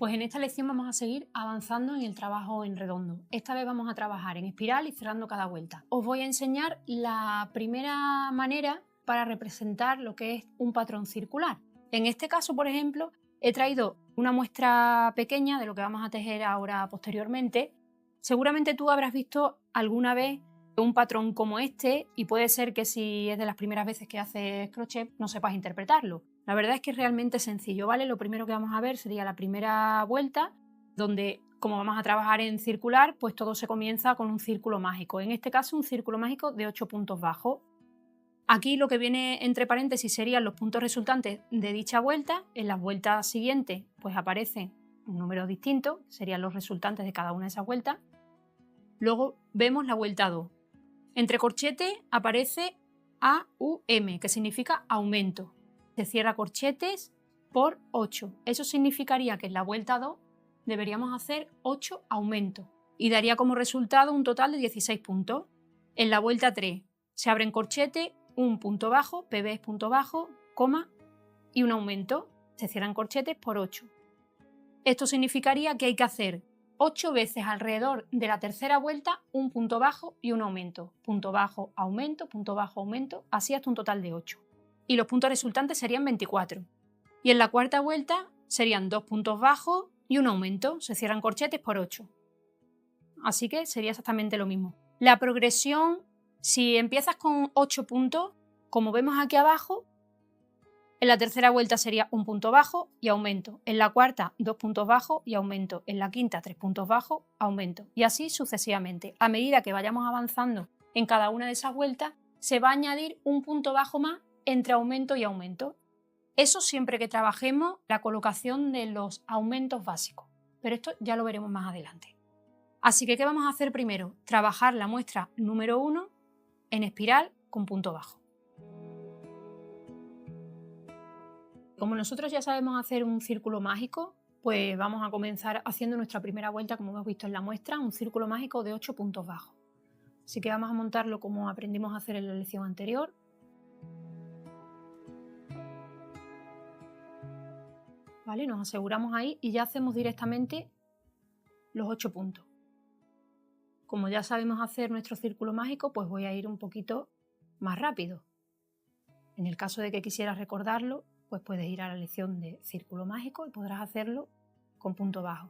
Pues en esta lección vamos a seguir avanzando en el trabajo en redondo. Esta vez vamos a trabajar en espiral y cerrando cada vuelta. Os voy a enseñar la primera manera para representar lo que es un patrón circular. En este caso, por ejemplo, he traído una muestra pequeña de lo que vamos a tejer ahora posteriormente. Seguramente tú habrás visto alguna vez un patrón como este y puede ser que si es de las primeras veces que haces crochet no sepas interpretarlo. La verdad es que es realmente sencillo, ¿vale? Lo primero que vamos a ver sería la primera vuelta, donde como vamos a trabajar en circular, pues todo se comienza con un círculo mágico. En este caso un círculo mágico de 8 puntos bajos. Aquí lo que viene entre paréntesis serían los puntos resultantes de dicha vuelta. En las vueltas siguientes pues aparecen un número distinto, serían los resultantes de cada una de esas vueltas. Luego vemos la vuelta 2. Entre corchetes aparece AUM, que significa aumento. Se cierra corchetes por 8. Eso significaría que en la vuelta 2 deberíamos hacer 8 aumentos y daría como resultado un total de 16 puntos. En la vuelta 3 se abren corchetes, un punto bajo, PB es punto bajo, coma y un aumento. Se cierran corchetes por 8. Esto significaría que hay que hacer 8 veces alrededor de la tercera vuelta un punto bajo y un aumento. Punto bajo, aumento, así hasta un total de 8. Y los puntos resultantes serían 24. Y en la cuarta vuelta serían 2 puntos bajos y un aumento. Se cierran corchetes por 8. Así que sería exactamente lo mismo. La progresión, si empiezas con 8 puntos, como vemos aquí abajo, en la tercera vuelta sería un punto bajo y aumento. En la cuarta, 2 puntos bajos y aumento. En la quinta, 3 puntos bajos, aumento. Y así sucesivamente. A medida que vayamos avanzando en cada una de esas vueltas, se va a añadir un punto bajo más entre aumento y aumento. Eso siempre que trabajemos la colocación de los aumentos básicos. Pero esto ya lo veremos más adelante. Así que, ¿qué vamos a hacer primero? Trabajar la muestra número 1 en espiral con punto bajo. Como nosotros ya sabemos hacer un círculo mágico, pues vamos a comenzar haciendo nuestra primera vuelta, como hemos visto en la muestra, un círculo mágico de 8 puntos bajos. Así que vamos a montarlo como aprendimos a hacer en la lección anterior. ¿Vale? Nos aseguramos ahí y ya hacemos directamente los 8 puntos. Como ya sabemos hacer nuestro círculo mágico, pues voy a ir un poquito más rápido. En el caso de que quisieras recordarlo, pues puedes ir a la lección de círculo mágico y podrás hacerlo con punto bajo.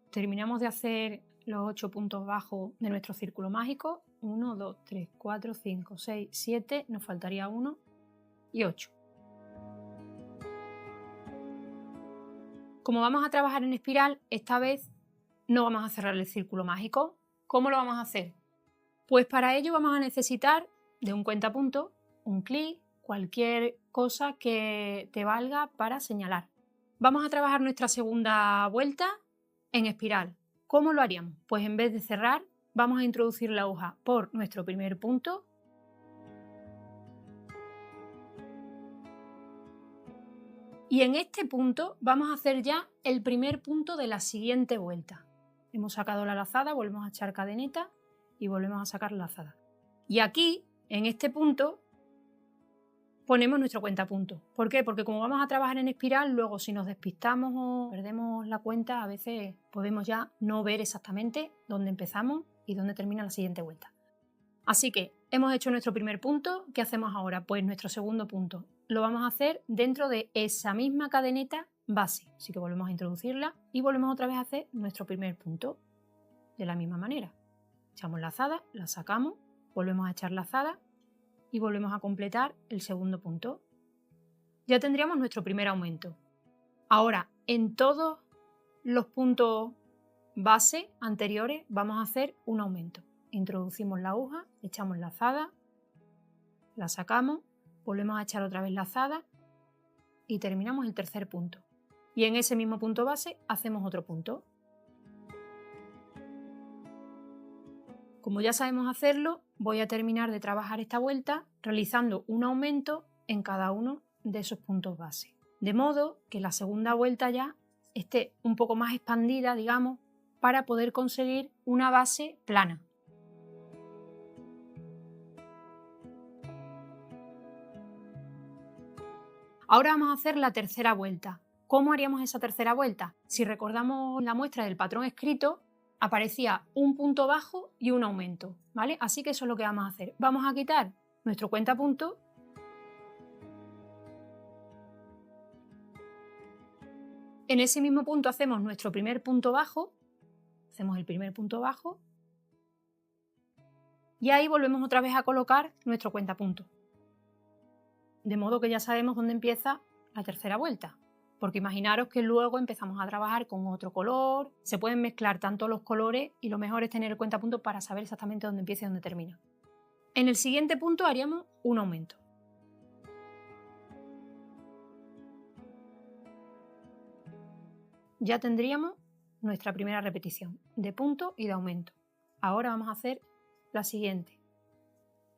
Terminamos de hacer los 8 puntos bajos de nuestro círculo mágico. 1, 2, 3, 4, 5, 6, 7, nos faltaría 1 y 8. Como vamos a trabajar en espiral, esta vez no vamos a cerrar el círculo mágico. ¿Cómo lo vamos a hacer? Pues para ello vamos a necesitar de un cuentapuntos, un clic, cualquier cosa que te valga para señalar. Vamos a trabajar nuestra segunda vuelta en espiral. ¿Cómo lo haríamos? Pues en vez de cerrar, vamos a introducir la aguja por nuestro primer punto y en este punto vamos a hacer ya el primer punto de la siguiente vuelta. Hemos sacado la lazada, volvemos a echar cadeneta y volvemos a sacar la lazada. Y aquí, en este punto, ponemos nuestro cuentapuntos. ¿Por qué? Porque como vamos a trabajar en espiral, luego si nos despistamos o perdemos la cuenta, a veces podemos ya no ver exactamente dónde empezamos y dónde termina la siguiente vuelta. Así que hemos hecho nuestro primer punto. ¿Qué hacemos ahora? Pues nuestro segundo punto lo vamos a hacer dentro de esa misma cadeneta base. Así que volvemos a introducirla y volvemos otra vez a hacer nuestro primer punto de la misma manera. Echamos lazada, la sacamos, volvemos a echar lazada y volvemos a completar el segundo punto. Ya tendríamos nuestro primer aumento. Ahora, en todos los puntos base anteriores vamos a hacer un aumento. Introducimos la aguja, echamos lazada, la sacamos, volvemos a echar otra vez lazada y terminamos el tercer punto. Y en ese mismo punto base hacemos otro punto. Como ya sabemos hacerlo, voy a terminar de trabajar esta vuelta realizando un aumento en cada uno de esos puntos base. De modo que la segunda vuelta ya esté un poco más expandida, digamos, para poder conseguir una base plana. Ahora vamos a hacer la tercera vuelta. ¿Cómo haríamos esa tercera vuelta? Si recordamos la muestra del patrón escrito, aparecía un punto bajo y un aumento, ¿vale? Así que eso es lo que vamos a hacer. Vamos a quitar nuestro cuentapunto en ese mismo punto hacemos nuestro primer punto bajo, hacemos el primer punto bajo y ahí volvemos otra vez a colocar nuestro cuentapunto. De modo que ya sabemos dónde empieza la tercera vuelta, porque imaginaros que luego empezamos a trabajar con otro color, se pueden mezclar tanto los colores y lo mejor es tener el cuentapunto para saber exactamente dónde empieza y dónde termina. En el siguiente punto haríamos un aumento. Ya tendríamos nuestra primera repetición de punto y de aumento. Ahora vamos a hacer la siguiente.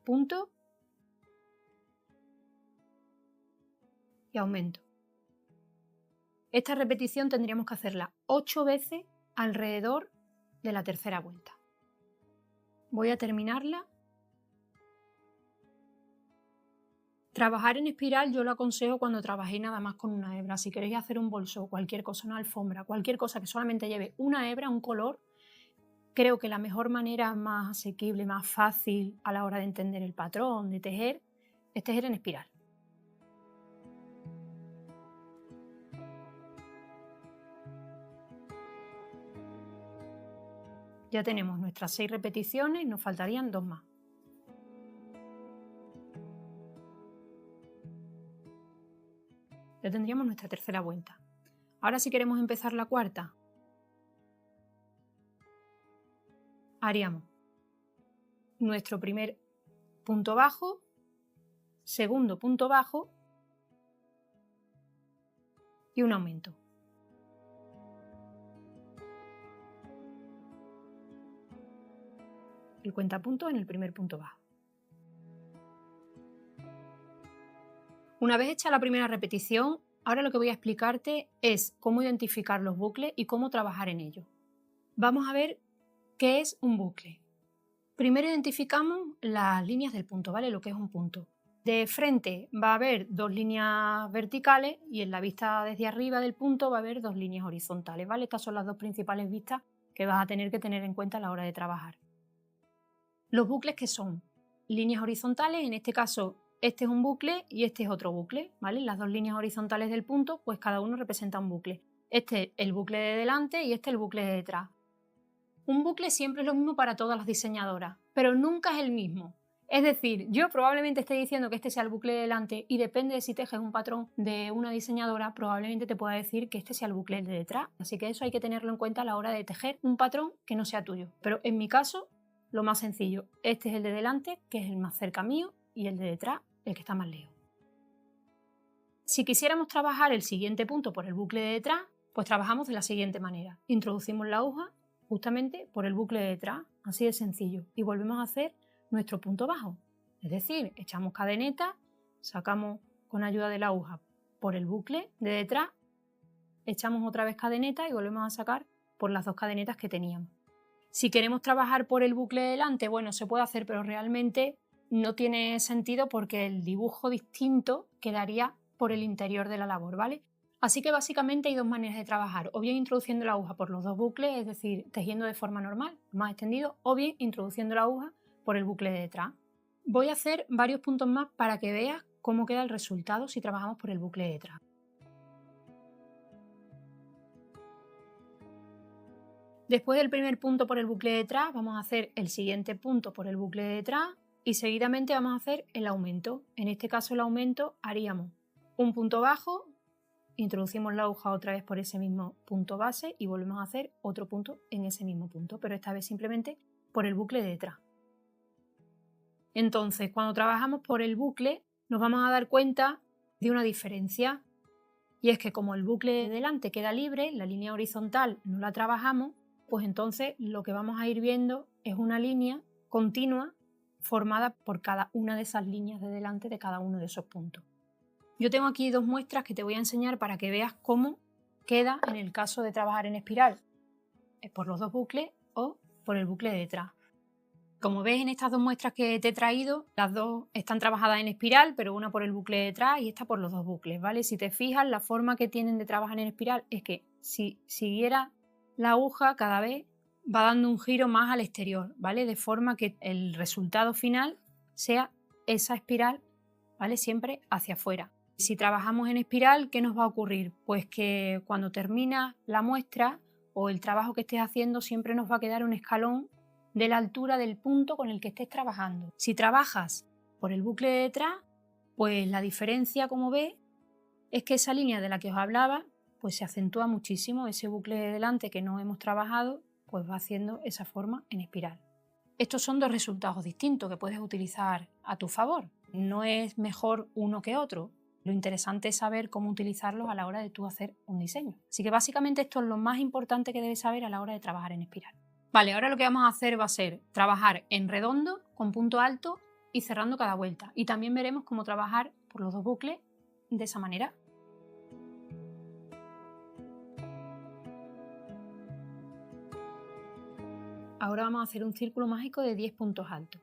Punto y aumento. Esta repetición tendríamos que hacerla 8 veces alrededor de la tercera vuelta. Voy a terminarla. Trabajar en espiral yo lo aconsejo cuando trabajéis nada más con una hebra. Si queréis hacer un bolso, cualquier cosa, una alfombra, cualquier cosa que solamente lleve una hebra, un color, creo que la mejor manera más asequible, más fácil a la hora de entender el patrón, de tejer, es tejer en espiral. Ya tenemos nuestras 6 repeticiones, nos faltarían 2 más. Ya tendríamos nuestra tercera vuelta. Ahora si queremos empezar la cuarta, haríamos nuestro primer punto bajo, segundo punto bajo y un aumento. El cuentapunto en el primer punto bajo. Una vez hecha la primera repetición, ahora lo que voy a explicarte es cómo identificar los bucles y cómo trabajar en ellos. Vamos a ver qué es un bucle. Primero identificamos las líneas del punto, ¿vale? Lo que es un punto. De frente va a haber 2 líneas verticales y en la vista desde arriba del punto va a haber 2 líneas horizontales, ¿vale? Estas son las 2 principales vistas que vas a tener que tener en cuenta a la hora de trabajar. Los bucles, ¿qué son? Líneas horizontales, en este caso este es un bucle y este es otro bucle, ¿vale? Las 2 líneas horizontales del punto, pues cada uno representa un bucle. Este es el bucle de delante y este el bucle de detrás. Un bucle siempre es lo mismo para todas las diseñadoras, pero nunca es el mismo. Es decir, yo probablemente esté diciendo que este sea el bucle de delante y depende de si tejes un patrón de una diseñadora, probablemente te pueda decir que este sea el bucle de detrás. Así que eso hay que tenerlo en cuenta a la hora de tejer un patrón que no sea tuyo. Pero en mi caso, lo más sencillo, este es el de delante, que es el más cerca mío, y el de detrás, el que está más lejos. Si quisiéramos trabajar el siguiente punto por el bucle de detrás, pues trabajamos de la siguiente manera. Introducimos la aguja justamente por el bucle de detrás, así de sencillo, y volvemos a hacer nuestro punto bajo. Es decir, echamos cadeneta, sacamos con ayuda de la aguja por el bucle de detrás, echamos otra vez cadeneta y volvemos a sacar por las 2 cadenetas que teníamos. Si queremos trabajar por el bucle de delante, bueno, se puede hacer, pero realmente no tiene sentido porque el dibujo distinto quedaría por el interior de la labor, ¿vale? Así que básicamente hay 2 maneras de trabajar, o bien introduciendo la aguja por los 2 bucles, es decir, tejiendo de forma normal, más extendido, o bien introduciendo la aguja por el bucle de detrás. Voy a hacer varios puntos más para que veas cómo queda el resultado si trabajamos por el bucle de detrás. Después del primer punto por el bucle de detrás, vamos a hacer el siguiente punto por el bucle de detrás y seguidamente vamos a hacer el aumento. En este caso el aumento haríamos un punto bajo, introducimos la aguja otra vez por ese mismo punto base y volvemos a hacer otro punto en ese mismo punto, pero esta vez simplemente por el bucle de detrás. Entonces, cuando trabajamos por el bucle, nos vamos a dar cuenta de una diferencia, y es que como el bucle de delante queda libre, la línea horizontal no la trabajamos, pues entonces lo que vamos a ir viendo es una línea continua formada por cada una de esas líneas de delante de cada uno de esos puntos. Yo tengo aquí 2 muestras que te voy a enseñar para que veas cómo queda en el caso de trabajar en espiral, por los 2 bucles o por el bucle de detrás. Como ves en estas dos muestras que te he traído, las dos están trabajadas en espiral, pero una por el bucle de detrás y esta por los dos bucles, ¿vale? Si te fijas, la forma que tienen de trabajar en espiral es que si siguiera la aguja cada vez va dando un giro más al exterior, ¿vale? De forma que el resultado final sea esa espiral, ¿vale? Siempre hacia afuera. Si trabajamos en espiral, ¿qué nos va a ocurrir? Pues que cuando termina la muestra o el trabajo que estés haciendo siempre nos va a quedar un escalón de la altura del punto con el que estés trabajando. Si trabajas por el bucle de detrás, pues la diferencia, como ves, es que esa línea de la que os hablaba, pues se acentúa muchísimo. Ese bucle de delante que no hemos trabajado, pues va haciendo esa forma en espiral. Estos son dos resultados distintos que puedes utilizar a tu favor. No es mejor uno que otro. Lo interesante es saber cómo utilizarlos a la hora de tú hacer un diseño. Así que básicamente esto es lo más importante que debes saber a la hora de trabajar en espiral. Vale, ahora lo que vamos a hacer va a ser trabajar en redondo, con punto alto y cerrando cada vuelta. Y también veremos cómo trabajar por los dos bucles de esa manera. Ahora vamos a hacer un círculo mágico de 10 puntos altos.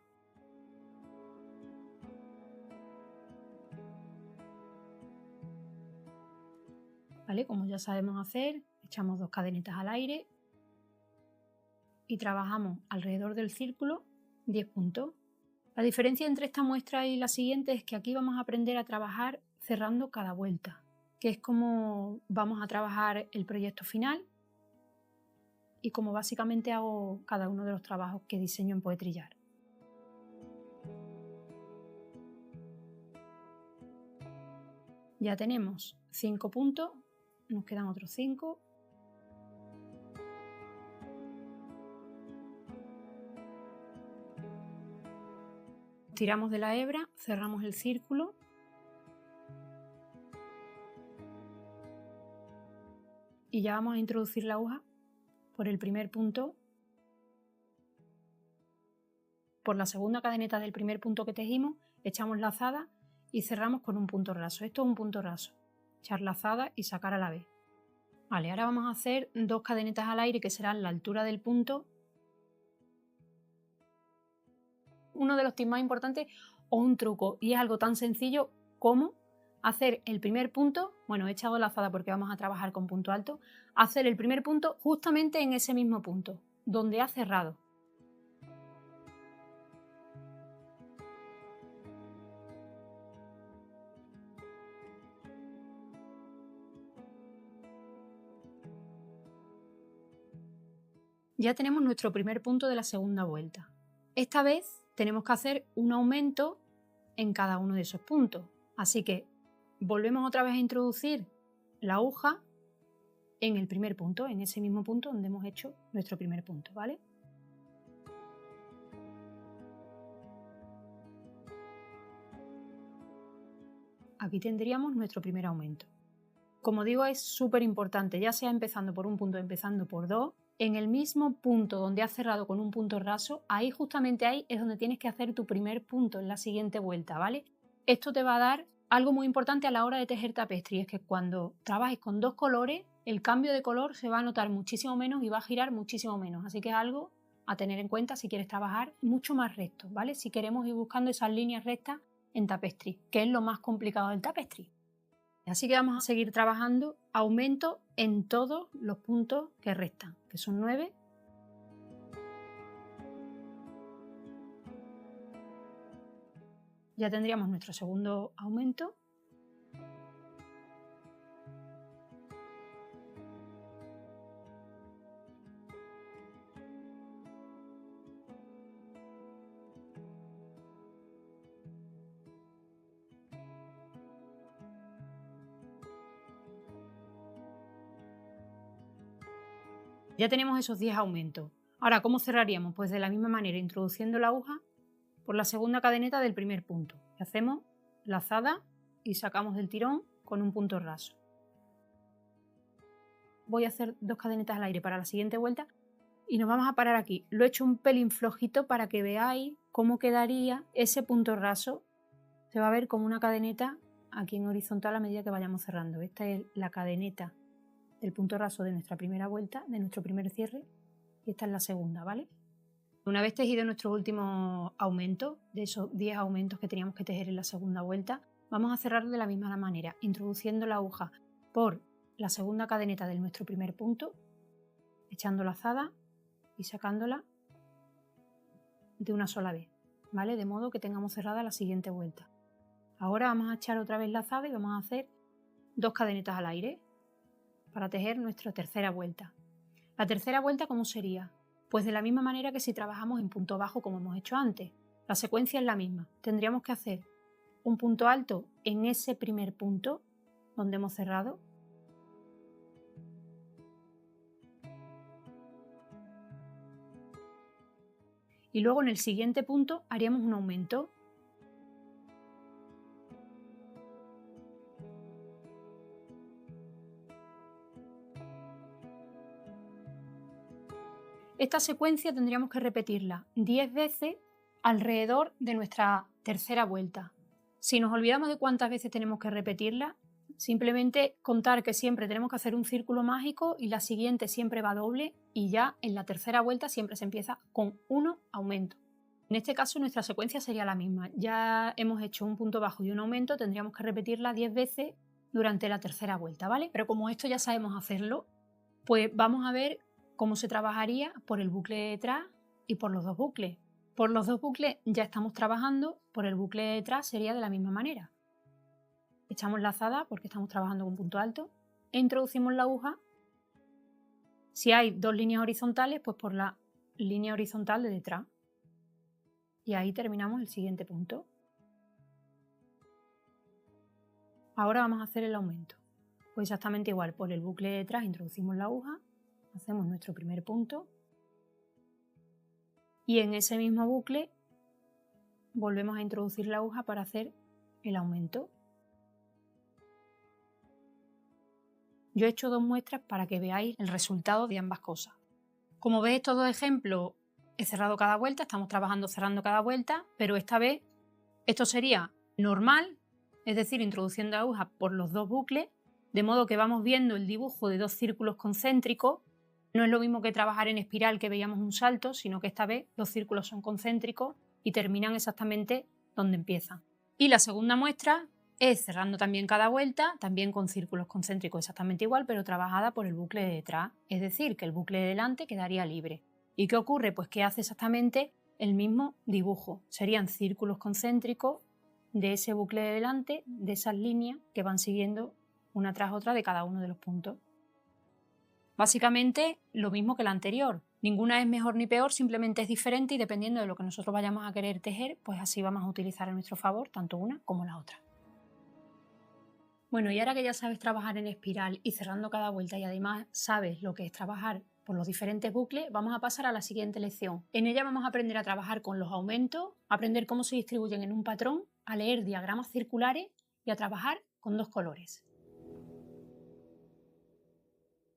¿Vale? Como ya sabemos hacer, echamos 2 cadenitas al aire y trabajamos alrededor del círculo 10 puntos. La diferencia entre esta muestra y la siguiente es que aquí vamos a aprender a trabajar cerrando cada vuelta, que es como vamos a trabajar el proyecto final y como básicamente hago cada uno de los trabajos que diseño en Poetrillar. Ya tenemos 5 puntos, nos quedan otros 5. Tiramos de la hebra, cerramos el círculo y ya vamos a introducir la aguja por el primer punto, por la segunda cadeneta del primer punto que tejimos, echamos lazada y cerramos con un punto raso. Esto es un punto raso, echar lazada y sacar a la vez. Vale, ahora vamos a hacer 2 cadenetas al aire que serán la altura del punto. Uno de los tips más importantes o un truco, y es algo tan sencillo como hacer el primer punto, bueno, he echado lazada porque vamos a trabajar con punto alto, hacer el primer punto justamente en ese mismo punto, donde ha cerrado. Ya tenemos nuestro primer punto de la segunda vuelta. Esta vez tenemos que hacer un aumento en cada uno de esos puntos. Así que volvemos otra vez a introducir la aguja en el primer punto, en ese mismo punto donde hemos hecho nuestro primer punto, ¿vale? Aquí tendríamos nuestro primer aumento. Como digo, es súper importante, ya sea empezando por un punto o empezando por dos, en el mismo punto donde has cerrado con un punto raso, ahí justamente ahí es donde tienes que hacer tu primer punto en la siguiente vuelta, ¿vale? Esto te va a dar algo muy importante a la hora de tejer tapestry, es que cuando trabajes con 2 colores, el cambio de color se va a notar muchísimo menos y va a girar muchísimo menos, así que es algo a tener en cuenta si quieres trabajar mucho más recto, ¿vale? Si queremos ir buscando esas líneas rectas en tapestry, que es lo más complicado del tapestry. Así que vamos a seguir trabajando aumento en todos los puntos que restan, que son 9. Ya tendríamos nuestro segundo aumento. Ya tenemos esos 10 aumentos. Ahora, ¿cómo cerraríamos? Pues de la misma manera, introduciendo la aguja por la segunda cadeneta del primer punto. Hacemos lazada y sacamos del tirón con un punto raso. Voy a hacer 2 cadenetas al aire para la siguiente vuelta y nos vamos a parar aquí. Lo he hecho un pelín flojito para que veáis cómo quedaría ese punto raso. Se va a ver como una cadeneta aquí en horizontal a medida que vayamos cerrando. Esta es la cadeneta del punto raso de nuestra primera vuelta, de nuestro primer cierre, y esta es la segunda, ¿vale? Una vez tejido nuestro último aumento, de esos 10 aumentos que teníamos que tejer en la segunda vuelta, vamos a cerrar de la misma manera, introduciendo la aguja por la segunda cadeneta de nuestro primer punto, echando lazada y sacándola de una sola vez, ¿vale? De modo que tengamos cerrada la siguiente vuelta. Ahora vamos a echar otra vez lazada y vamos a hacer 2 cadenetas al aire para tejer nuestra tercera vuelta. La tercera vuelta, ¿cómo sería? Pues de la misma manera que si trabajamos en punto bajo como hemos hecho antes. La secuencia es la misma. Tendríamos que hacer un punto alto en ese primer punto donde hemos cerrado. Y luego en el siguiente punto haríamos un aumento. Esta secuencia tendríamos que repetirla 10 veces alrededor de nuestra tercera vuelta. Si nos olvidamos de cuántas veces tenemos que repetirla, simplemente contar que siempre tenemos que hacer un círculo mágico y la siguiente siempre va doble y ya en la tercera vuelta siempre se empieza con 1 aumento. En este caso nuestra secuencia sería la misma. Ya hemos hecho un punto bajo y un aumento, tendríamos que repetirla 10 veces durante la tercera vuelta, ¿vale? Pero como esto ya sabemos hacerlo, pues vamos a ver cómo se trabajaría por el bucle de detrás y por los dos bucles. Por los dos bucles ya estamos trabajando, por el bucle de detrás sería de la misma manera. Echamos lazada porque estamos trabajando con punto alto e introducimos la aguja. Si hay 2 líneas horizontales, pues por la línea horizontal de detrás. Y ahí terminamos el siguiente punto. Ahora vamos a hacer el aumento. Pues exactamente igual, por el bucle de detrás introducimos la aguja, hacemos nuestro primer punto y en ese mismo bucle volvemos a introducir la aguja para hacer el aumento. Yo he hecho 2 muestras para que veáis el resultado de ambas cosas. Como veis, estos 2 ejemplos he cerrado cada vuelta, estamos trabajando cerrando cada vuelta, pero esta vez esto sería normal, es decir, introduciendo aguja por los 2 bucles, de modo que vamos viendo el dibujo de 2 círculos concéntricos. No es lo mismo que trabajar en espiral, que veíamos un salto, sino que esta vez los círculos son concéntricos y terminan exactamente donde empiezan. Y la segunda muestra es cerrando también cada vuelta, también con círculos concéntricos exactamente igual, pero trabajada por el bucle de detrás, es decir, que el bucle de delante quedaría libre. ¿Y qué ocurre? Pues que hace exactamente el mismo dibujo. Serían círculos concéntricos de ese bucle de delante, de esas líneas que van siguiendo una tras otra de cada uno de los puntos. Básicamente lo mismo que la anterior. Ninguna es mejor ni peor, simplemente es diferente y dependiendo de lo que nosotros vayamos a querer tejer, pues así vamos a utilizar a nuestro favor tanto una como la otra. Bueno, y ahora que ya sabes trabajar en espiral y cerrando cada vuelta y además sabes lo que es trabajar por los diferentes bucles, vamos a pasar a la siguiente lección. En ella vamos a aprender a trabajar con los aumentos, a aprender cómo se distribuyen en un patrón, a leer diagramas circulares y a trabajar con 2 colores.